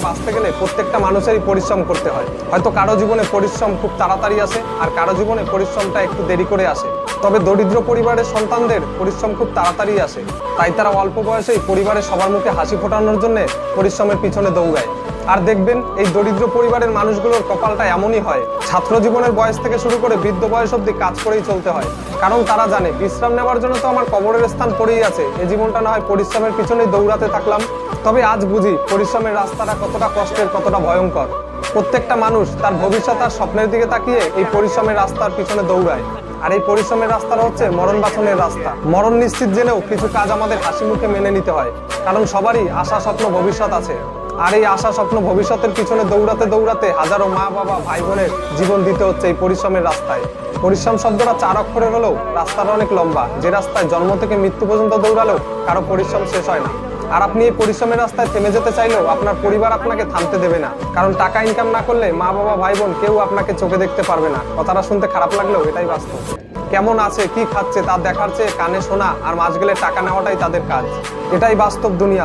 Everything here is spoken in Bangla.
বাঁচতে গেলে প্রত্যেকটা মানুষেরই পরিশ্রম করতে হয়। হয়তো কারো জীবনে পরিশ্রম খুব তাড়াতাড়ি আসে, আর কারো জীবনে পরিশ্রমটা একটু দেরি করে আসে। তবে দরিদ্র পরিবারের সন্তানদের পরিশ্রম খুব তাড়াতাড়ি আসে, তাই তারা অল্প বয়সেই পরিবারের সবার মুখে হাসি ফোটানোর জন্য পরিশ্রমের পিছনে দৌড়ায়। আর দেখবেন এই দরিদ্র পরিবারের মানুষগুলোর কপালটা এমনই হয়, ছাত্র জীবনের বয়স থেকে শুরু করে বৃদ্ধ বয়স অবধি কাজ করেই চলতে হয়। কারণ তারা জানে বিশ্রাম নেওয়ার জন্য তো আমার কবরের স্থান পড়েই আছে, এই জীবনটা না হয় পরিশ্রমের পিছনেই দৌড়াতে থাকলাম। তবে আজ বুঝি পরিশ্রমের রাস্তাটা কতটা কষ্টের, কতটা ভয়ঙ্কর। প্রত্যেকটা মানুষ তার ভবিষ্যৎ আর স্বপ্নের দিকে তাকিয়ে এই পরিশ্রমের রাস্তার পিছনে দৌড়ায়। আর এই পরিশ্রমের রাস্তাটা হচ্ছে মরণ বাছনের রাস্তা। মরণ নিশ্চিত জেনেও কিছু কাজ আমাদের হাসি মুখে মেনে নিতে হয়, কারণ সবারই আশা স্বপ্ন ভবিষ্যৎ আছে। আর এই আশা স্বপ্ন ভবিষ্যতের পিছনে দৌড়াতে দৌড়াতে হাজারো মা বাবা ভাই বোনের জীবন দিতে হচ্ছে এই পরিশ্রমের রাস্তায়। পরিশ্রম শব্দটা 4 অক্ষরের হলেও রাস্তাটা অনেক লম্বা, যে রাস্তায় জন্ম থেকে মৃত্যু পর্যন্ত দৌড়ালেও কারো পরিশ্রম শেষ হয় না। আর আপনি এই পরিশ্রমের রাস্তায় থেমে যেতে চাইলেও আপনার পরিবার আপনাকে থামতে দেবে না, কারণ টাকা ইনকাম না করলে মা বাবা ভাই বোন কেউ আপনাকে চোখে দেখতে পারবে না। কথাটা শুনতে খারাপ লাগলেও এটাই বাস্তব। কেমন আছে, কি খাচ্ছে তা দেখার চেয়ে কানে শোনা আর মাস গেলে টাকা নেওয়াটাই তাদের কাজ। এটাই বাস্তব দুনিয়া।